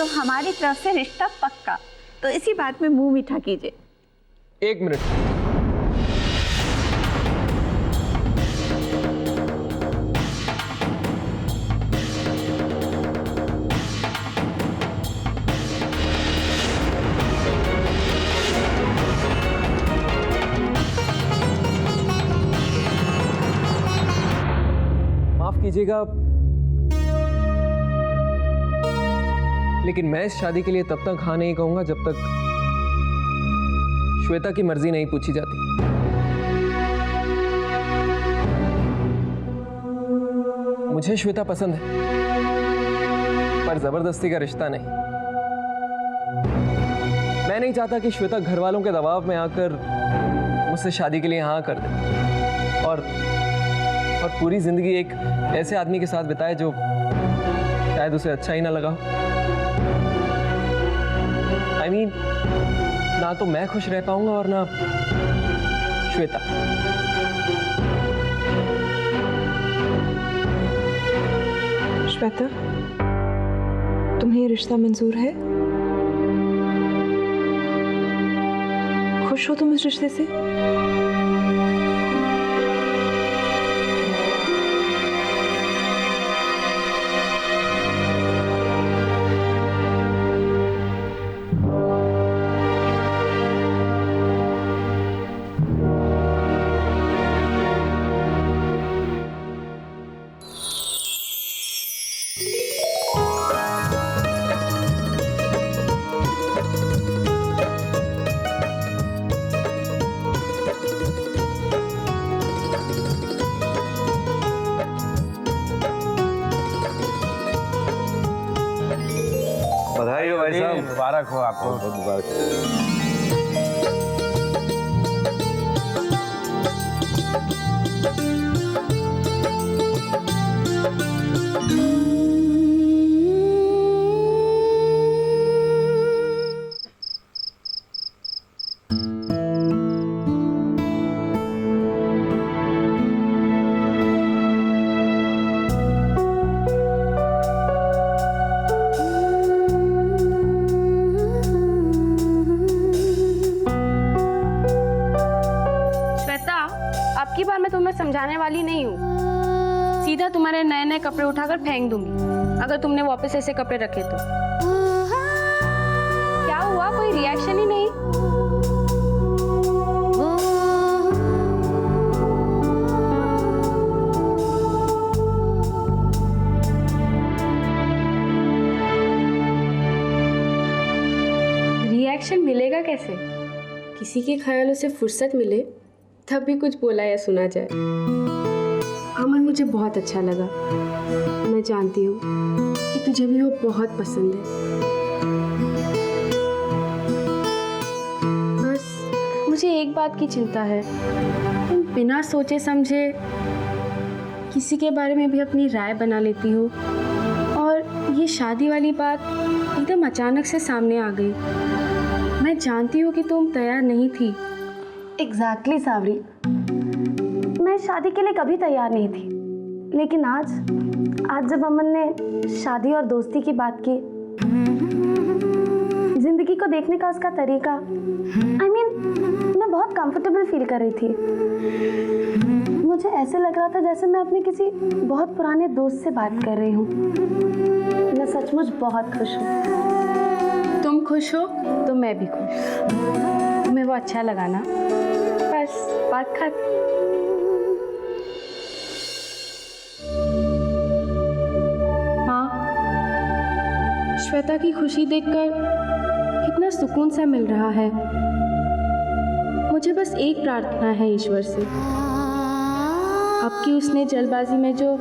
तो हमारी तरफ से रिश्ता पक्का। तो इसी बात में मुंह मीठा कीजिए। 1 मिनट। माफ कीजिएगा, लेकिन मैं इस शादी के लिए तब तक हाँ नहीं कहूंगा जब तक श्वेता की मर्जी नहीं पूछी जाती। मुझे श्वेता पसंद है, पर जबरदस्ती का रिश्ता नहीं। मैं नहीं चाहता कि श्वेता घर वालों के दबाव में आकर मुझसे शादी के लिए हाँ कर दे और पूरी जिंदगी एक ऐसे आदमी के साथ बिताए जो शायद उसे अच्छा ही ना लगा। I mean, ना तो मैं खुश रह पाऊंगा और ना श्वेता। श्वेता, तुम्हें ये रिश्ता मंजूर है? खुश हो तुम इस रिश्ते से? बधाई हो भाई साहब। मुबारक हो आपको। बहुत मुबारक हो। आपकी बार मैं तुम्हें समझाने वाली नहीं हूँ, सीधा तुम्हारे नए नए कपड़े उठाकर फेंक दूंगी अगर तुमने वापस ऐसे कपड़े रखे तो। क्या हुआ, कोई रिएक्शन ही नहीं? रिएक्शन मिलेगा कैसे? किसी के ख्यालों से फुर्सत मिले तब भी कुछ बोला या सुना जाए। अमन, मुझे बहुत अच्छा लगा। मैं जानती हूँ कि तुझे भी वो बहुत पसंद है। बस मुझे एक बात की चिंता है, तुम बिना सोचे समझे किसी के बारे में भी अपनी राय बना लेती हो और ये शादी वाली बात एकदम अचानक से सामने आ गई। मैं जानती हूँ कि तुम तैयार नहीं थी। एग्जैक्टली सावरी, मैं शादी के लिए कभी तैयार नहीं थी, लेकिन आज जब अमन ने शादी और दोस्ती की बात की, जिंदगी को देखने का उसका तरीका, मैं बहुत कंफर्टेबल फील कर रही थी। मुझे ऐसे लग रहा था जैसे मैं अपने किसी बहुत पुराने दोस्त से बात कर रही हूँ। मैं सचमुच बहुत खुश हूँ। तुम खुश हो तो मैं भी खुश। तुम्हें वो अच्छा लगा ना? बस बात खत्म। हाँ, श्वेता की खुशी देखकर कितना सुकून सा मिल रहा है। मुझे बस एक प्रार्थना है ईश्वर से, अब कि उसने जल्दबाजी में जो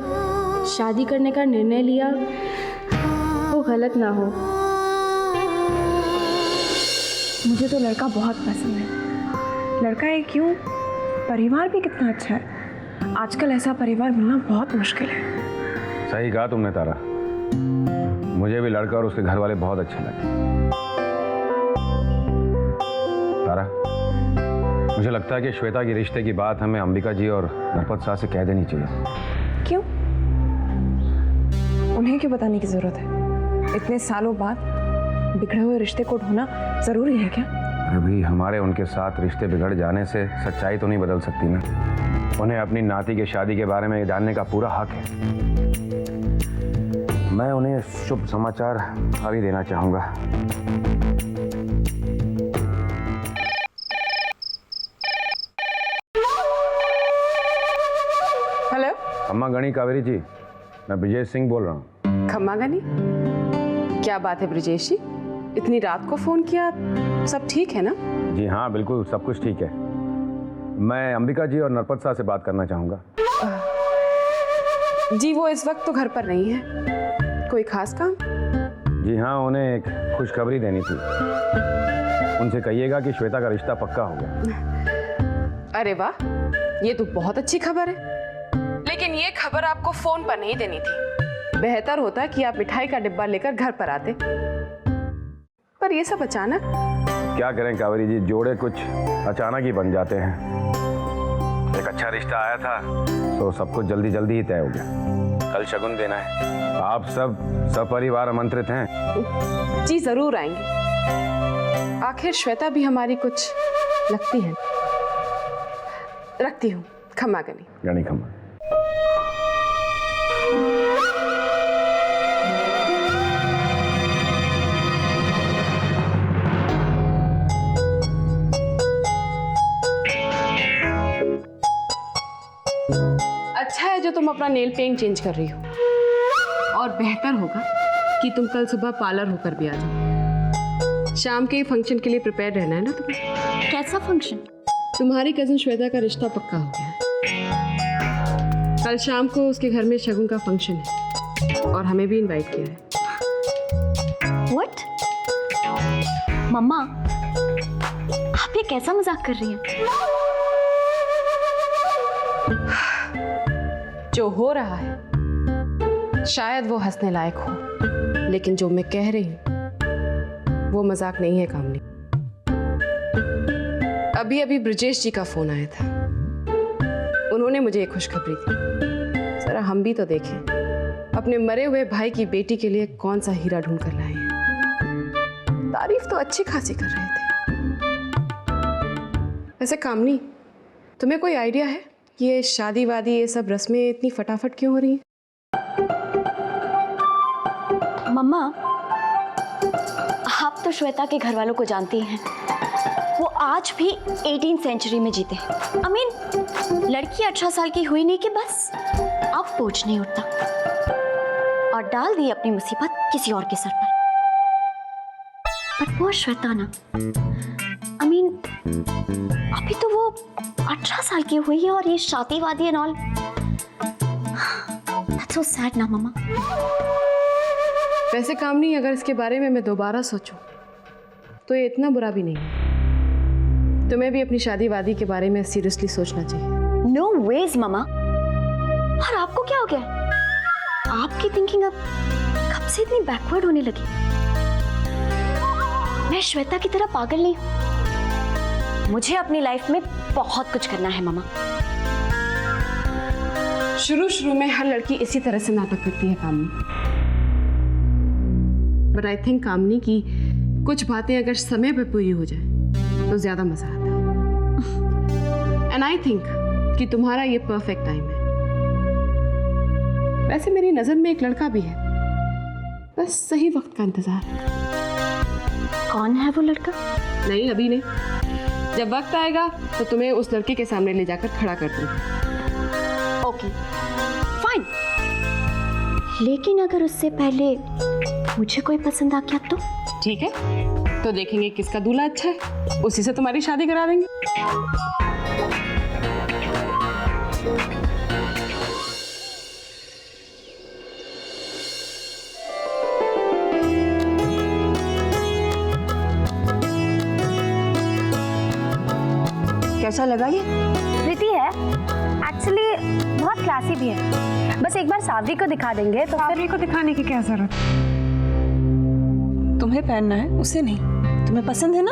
शादी करने का निर्णय लिया वो गलत ना हो। मुझे तो लड़का बहुत पसंद है। लड़का है क्यों, परिवार भी कितना अच्छा है। आजकल ऐसा परिवार मिलना बहुत मुश्किल है। सही कहा तुमने तारा, मुझे भी लड़का और उसके घर वाले बहुत अच्छे लगे। तारा, मुझे लगता है कि श्वेता के रिश्ते की बात हमें अंबिका जी और नरपत साहब से कह देनी चाहिए। क्यों? उन्हें क्यों बताने की जरूरत है? इतने सालों बाद बिगड़े हुए रिश्ते को ढूंढना जरूरी है क्या? अभी हमारे उनके साथ रिश्ते बिगड़ जाने से सच्चाई तो नहीं बदल सकती ना। उन्हें अपनी नाती की शादी के बारे में जानने का पूरा हक है। मैं उन्हें शुभ समाचार अभी देना चाहूंगा। हेलो, अम्मा गणी कावेरी जी, मैं ब्रजेश सिंह बोल रहा हूँ। खम्मा गनी, क्या बात है ब्रजेश जी, इतनी रात को फोन किया? सब ठीक है ना? जी हाँ, बिल्कुल सब कुछ ठीक है। मैं अंबिका जी और नरपत साहब से बात करना चाहूँगा। जी वो इस वक्त तो घर पर नहीं है। कोई खास काम? जी हाँ, उन्हें एक खुशखबरी देनी थी। उनसे कहिएगा कि श्वेता का रिश्ता पक्का हो गया। अरे वाह, ये तो बहुत अच्छी खबर है। लेकिन ये खबर आपको फोन पर नहीं देनी थी। बेहतर होता कि आप मिठाई का डिब्बा लेकर घर पर आते। पर ये सब अचानक। क्या करें कावेरी जी, जोड़े कुछ अचानक ही बन जाते हैं। एक अच्छा रिश्ता आया था तो सब कुछ जल्दी जल्दी ही तय हो गया। कल शगुन देना है। आप सब सपरिवार आमंत्रित हैं। जी जरूर आएंगे। आखिर श्वेता भी हमारी कुछ लगती है। रखती हूँ। खम्मा गनी। गणी खम्मा। अच्छा है जो तुम अपना नेल पेंट चेंज कर रही हो, और बेहतर होगा कि तुम कल सुबह पार्लर होकर भी आ जाओ। शाम के फंक्शन के लिए प्रिपेयर रहना है ना तुम्हें। कैसा फंक्शन? तुम्हारी कजिन श्वेता का रिश्ता पक्का हो गया है। कल शाम को उसके घर में शगुन का फंक्शन है और हमें भी इनवाइट किया है। व्हाट? मम्मा, आप ये कैसा मजाक कर रही हैं? जो हो रहा है शायद वो हंसने लायक हो, लेकिन जो मैं कह रही हूं वो मजाक नहीं है कामनी। अभी अभी ब्रजेश जी का फोन आया था। उन्होंने मुझे एक खुशखबरी दी। जरा हम भी तो देखें अपने मरे हुए भाई की बेटी के लिए कौन सा हीरा ढूंढ कर लाए हैं। तारीफ तो अच्छी खासी कर रहे थे। वैसे कामनी, तुम्हें कोई आइडिया है ये शादी वादी ये सब रस्में इतनी फटाफट क्यों हो रही हैं? मम्मा, आप तो श्वेता के घर वालों को जानती हैं। वो आज भी 18वीं सेंचुरी में जीते। I mean, लड़की 18 साल की हुई नहीं कि बस अब बोझ नहीं उठता, और डाल दी अपनी मुसीबत किसी और के सर पर। पर वो श्वेता ना, I mean, अभी तो वो 18 साल की हुई है और ये शादीवादी and all. That's so sad ना मम्मा। वैसे कामनी, अगर इसके बारे में मैं दोबारा सोचूं तो ये इतना बुरा भी नहीं है। तुम्हें भी अपनी शादी वादी के बारे में सीरियसली सोचना चाहिए। नो वेज मम्मा। और आपको क्या हो गया? आपकी थिंकिंग अब कब से इतनी बैकवर्ड होने लगी? मैं श्वेता की तरह पागल नहीं हूं। मुझे अपनी लाइफ में बहुत कुछ करना है मम्मा। शुरू में हर लड़की इसी तरह से नाटक करती है कामनी, बट आई थिंक कामनी की कुछ बातें अगर समय पर पूरी हो जाए तो ज्यादा मजा आता है। एंड आई थिंक कि तुम्हारा ये परफेक्ट टाइम है। वैसे मेरी नजर में एक लड़का भी है, बस सही वक्त का इंतजार है। कौन है वो लड़का? नहीं, अभी नहीं। जब वक्त आएगा तो तुम्हें उस लड़के के सामने ले जाकर खड़ा कर दूंगी। Okay, fine. लेकिन अगर उससे पहले मुझे कोई पसंद आ गया तो? ठीक है, तो देखेंगे किसका दूल्हा अच्छा है, उसी से तुम्हारी शादी करा देंगे। कैसा लगा ये? प्रीति है, एक्चुअली बहुत क्लासी भी है। बस एक बार सावरी को दिखा देंगे तो सावरी को दिखाने की क्या जरूरत? तुम्हें पहनना है, उसे नहीं। तुम्हें पसंद है ना?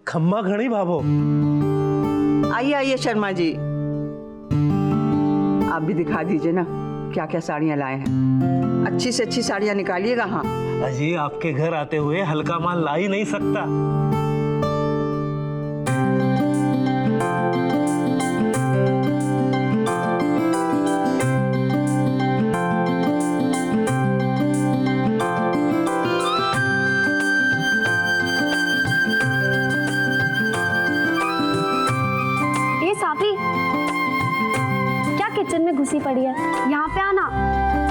खम्मा घड़ी भाभो। आइए आइए शर्मा जी, आप भी दिखा दीजिए ना क्या क्या साड़ियाँ लाए हैं। अच्छी से अच्छी साड़ियाँ निकालिएगा। हाँ, अजी आपके घर आते हुए हल्का माल ला ही नहीं सकता। ये साफी क्या किचन में घुसी पड़ी है? यहाँ पे आना,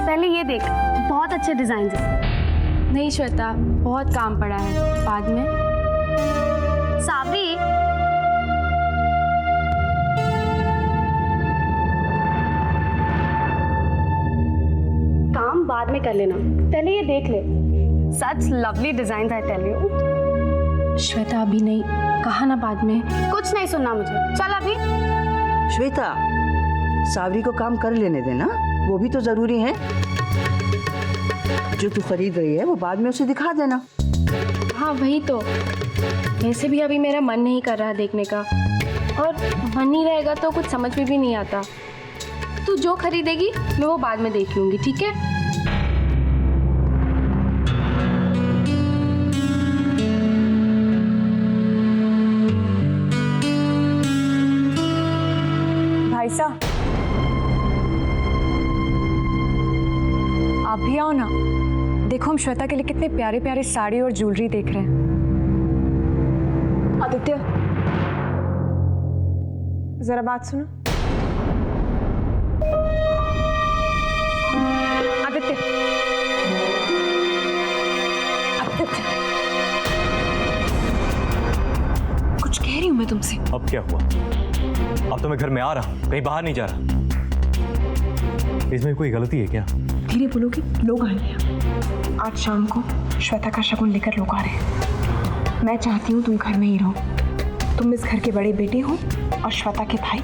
पहले ये देख, बहुत अच्छे डिजाइन है। नहीं श्वेता, बहुत काम पड़ा है, बाद में। साफी काम बाद में कर लेना, पहले ये देख ले। Such lovely design I tell you. Shweta अभी नहीं, कहा ना बाद में। कुछ नहीं सुनना मुझे, चल अभी। श्वेता, सावरी को काम कर लेने देना, वो भी तो जरूरी है। जो तू खरीद रही है वो बाद में उसे दिखा देना। हाँ वही तो, वैसे भी अभी मेरा मन नहीं कर रहा देखने का, और मन नहीं रहेगा तो कुछ समझ में भी नहीं आता। तू जो खरीदेगी मैं वो बाद में देख लूंगी, ठीक है? भाई साहब, आप भी आओ ना। देखो हम श्वेता के लिए कितने प्यारे प्यारे साड़ी और ज्वेलरी देख रहे हैं। आदित्य, जरा बात सुनो। आदित्य, आदित्य, कुछ कह रही हूं मैं तुमसे। अब क्या हुआ? अब तो मैं घर में आ रहा हूँ, कहीं बाहर नहीं जा रहा। इसमें कोई गलती है क्या? धीरे बोलोगे, लोग आएंगे। आज शाम को श्वेता का शगुन लेकर लोग आ रहे हैं। मैं चाहती हूँ तुम घर में ही रहो। तुम इस घर के बड़े बेटे हो और श्वेता के भाई।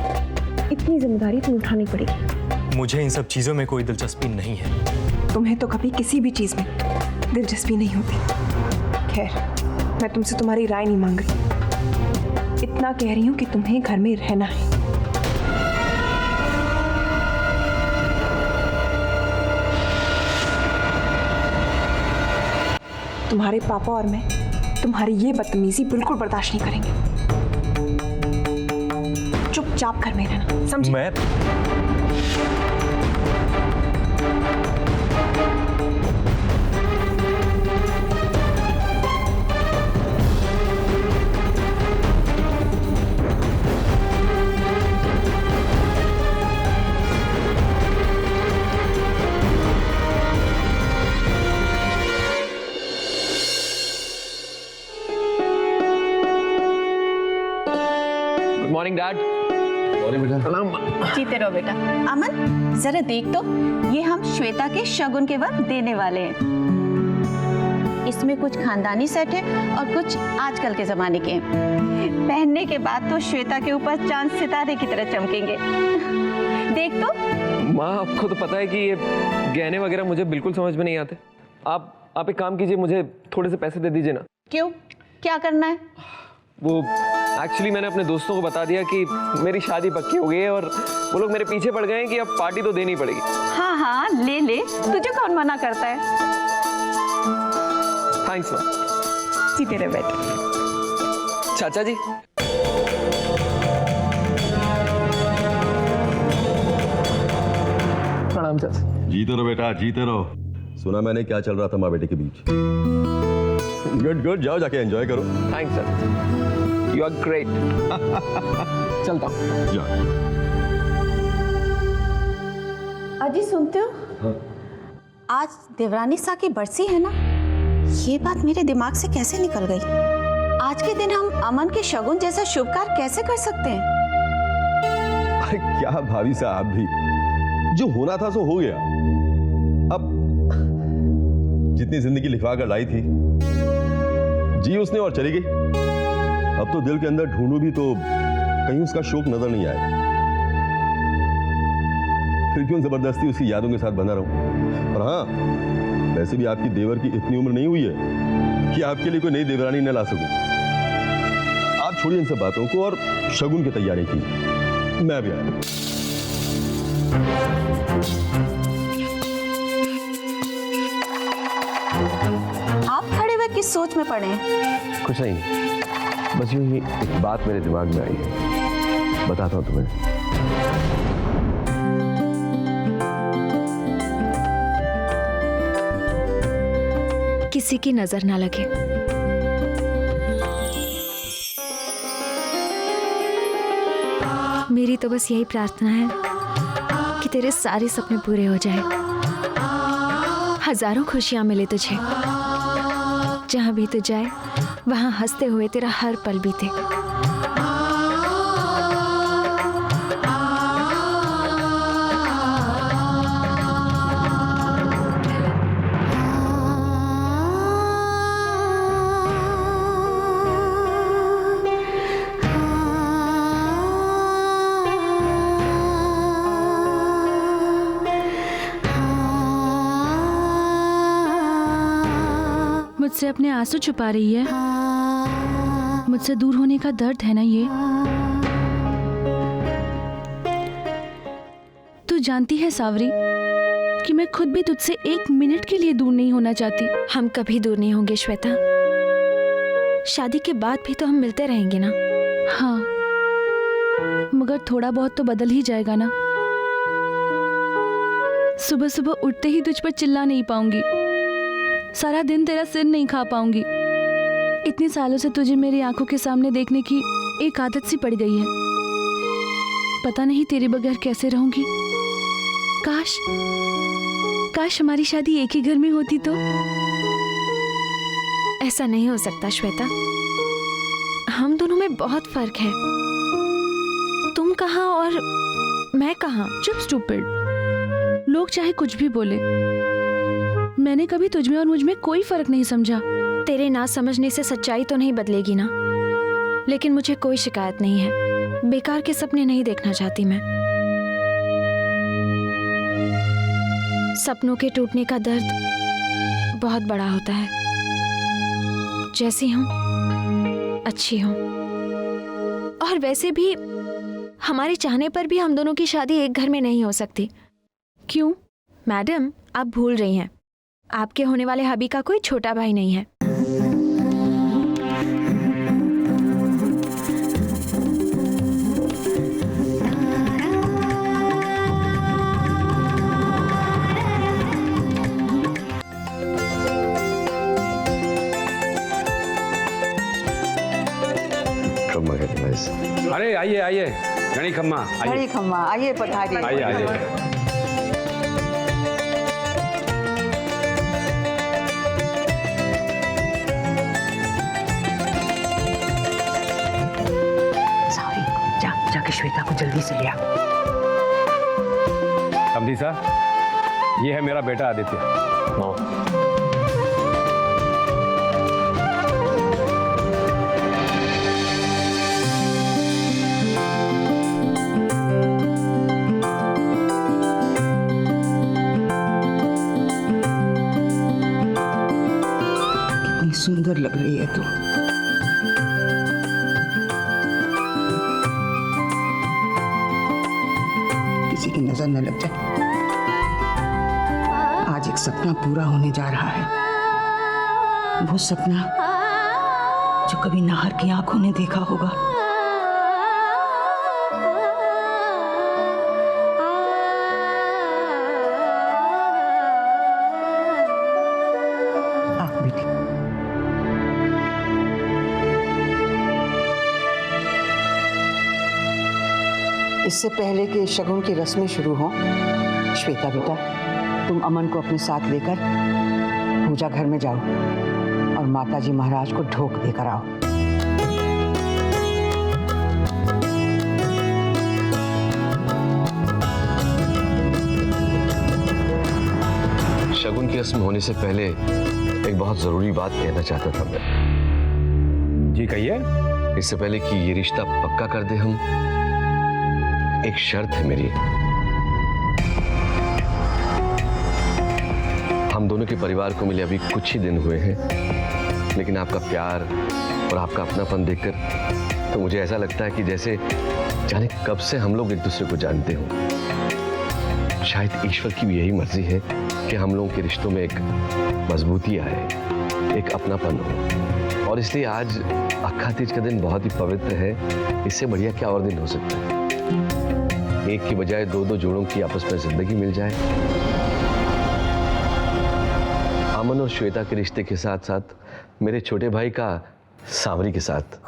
इतनी जिम्मेदारी तुम्हें उठानी पड़ेगी। मुझे इन सब चीजों में कोई दिलचस्पी नहीं है। तुम्हें तो कभी किसी भी चीज में दिलचस्पी नहीं होती। खैर, मैं तुमसे तुम्हारी राय नहीं मांग रही, इतना कह रही हूँ कि तुम्हें घर में रहना है। तुम्हारे पापा और मैं तुम्हारी ये बदतमीजी बिल्कुल बर्दाश्त नहीं करेंगे। चुपचाप घर में रहना, समझे? मैं मॉर्निंग डैड। जीते रहो बेटा। अमन, जरा देख तो, ये हम श्वेता के शगुन के वक्त देने वाले हैं। इसमें कुछ खानदानी सेट है और कुछ आजकल के जमाने के। पहनने के बाद तो श्वेता के ऊपर चांद सितारे की तरह चमकेंगे। देख तो। माँ, आपको तो पता है कि ये गहने वगैरह मुझे बिल्कुल समझ में नहीं आते। आप एक काम कीजिए, मुझे थोड़े से पैसे दे दीजिए ना। क्यों, क्या करना है? वो एक्चुअली मैंने अपने दोस्तों को बता दिया कि मेरी शादी पक्की हो गई है, और वो लोग मेरे पीछे पड़ गए हैं कि अब पार्टी तो देनी पड़ेगी। हाँ हाँ, ले ले, तुझे कौन मना करता है। थैंक्स माँ। जीते रहे बेटा। चाचा जी, प्रणाम चाचा। जीते रहो बेटा, जीते रहो। सुना मैंने क्या चल रहा था माँ बेटे के बीच? गुड गुड, जाओ जाके एंजॉय करो। Thanks sir, you are great. चलता हूँ। जा। अजी सुनते हो? हाँ। आज देवरानी सा की बरसी है ना? ये बात मेरे दिमाग से कैसे निकल गई? आज के दिन हम अमन के शगुन जैसा शुभ कार्य कैसे कर सकते हैं? अरे क्या भाभी साहब भी, जो होना था सो हो गया। अब जितनी जिंदगी लिखवा कर लाई थी जी उसने और चली गई। अब तो दिल के अंदर ढूंढूं भी तो कहीं उसका शोक नजर नहीं आया। फिर क्यों जबरदस्ती उसकी यादों के साथ बना रहूं? और हाँ, वैसे भी आपकी देवर की इतनी उम्र नहीं हुई है कि आपके लिए कोई नई देवरानी न ला सकूं। आप छोड़िए इन सब बातों को और शगुन की तैयारी कीजिए। मैं भी आया। किस सोच में पड़े हैं? कुछ नहीं, बस यूं ही एक बात मेरे दिमाग में आई है, बताता हूँ तुम्हें। किसी की नजर ना लगे। मेरी तो बस यही प्रार्थना है कि तेरे सारे सपने पूरे हो जाए, हजारों खुशियां मिले तुझे, जहां भी तू जाए वहां हंसते हुए तेरा हर पल बीते। मुझसे अपने आंसू छुपा रही है, मुझसे दूर होने का दर्द है ना ये। तू जानती है सावरी कि मैं खुद भी तुझसे एक मिनट के लिए दूर नहीं होना चाहती। हम कभी दूर नहीं होंगे श्वेता, शादी के बाद भी तो हम मिलते रहेंगे ना। हाँ, मगर थोड़ा बहुत तो बदल ही जाएगा ना। सुबह सुबह उठते ही तुझ पर चिल्ला नहीं पाऊंगी, सारा दिन तेरा सिर नहीं खा पाऊंगी। इतने सालों से तुझे मेरी आंखों के सामने देखने की एक आदत सी पड़ गई है। पता नहीं तेरे बगैर कैसे रहूंगी। काश हमारी शादी एक ही घर में होती तो। ऐसा नहीं हो सकता श्वेता, हम दोनों में बहुत फर्क है। तुम कहाँ और मैं कहाँ। चुप स्टूपिड, लोग चाहे कुछ भी बोले, मैंने कभी तुझ में और मुझ में कोई फर्क नहीं समझा। तेरे ना समझने से सच्चाई तो नहीं बदलेगी ना, लेकिन मुझे कोई शिकायत नहीं है। बेकार के सपने नहीं देखना चाहती मैं। सपनों के टूटने का दर्द बहुत बड़ा होता है। जैसी हूं अच्छी हूं, और वैसे भी हमारे चाहने पर भी हम दोनों की शादी एक घर में नहीं हो सकती। क्यों? मैडम, आप भूल रही हैं, आपके होने वाले हबी का कोई छोटा भाई नहीं है। अरे आइए आइए, घड़ी खम्मा आइए। घड़ी खम्मा आइए, पधारिए। आइए आइए। जाके श्वेता को जल्दी से लिया। समझी साहब, ये है मेरा बेटा आदित्य। कितनी सुंदर लग रही है तू। किसी की नजर न लग जाए। आज एक सपना पूरा होने जा रहा है, वो सपना जो कभी नाहर की आंखों ने देखा होगा। आप बेटी, इससे पहले कि शगुन की रस्में शुरू हों, श्वेता बेटा, तुम अमन को अपने साथ लेकर पूजा घर में जाओ और माताजी महाराज को ढोक देकर आओ। शगुन की रस्म होने से पहले एक बहुत जरूरी बात कहना चाहता था मैं। जी कहिए। इससे पहले कि ये रिश्ता पक्का कर दे हम, एक शर्त है मेरी। हम दोनों के परिवार को मिले अभी कुछ ही दिन हुए हैं, लेकिन आपका प्यार और आपका अपनापन देखकर तो मुझे ऐसा लगता है कि जैसे जाने कब से हम लोग एक दूसरे को जानते हो। शायद ईश्वर की भी यही मर्जी है कि हम लोगों के रिश्तों में एक मजबूती आए। एक अपनापन हो। और इसलिए आज अक्खा तीज का दिन बहुत ही पवित्र है। इससे बढ़िया क्या और दिन हो सकता है। एक की बजाय दो दो जोड़ों की आपस में जिंदगी मिल जाए। अमन और श्वेता के रिश्ते के साथ साथ मेरे छोटे भाई का सांवरी के साथ।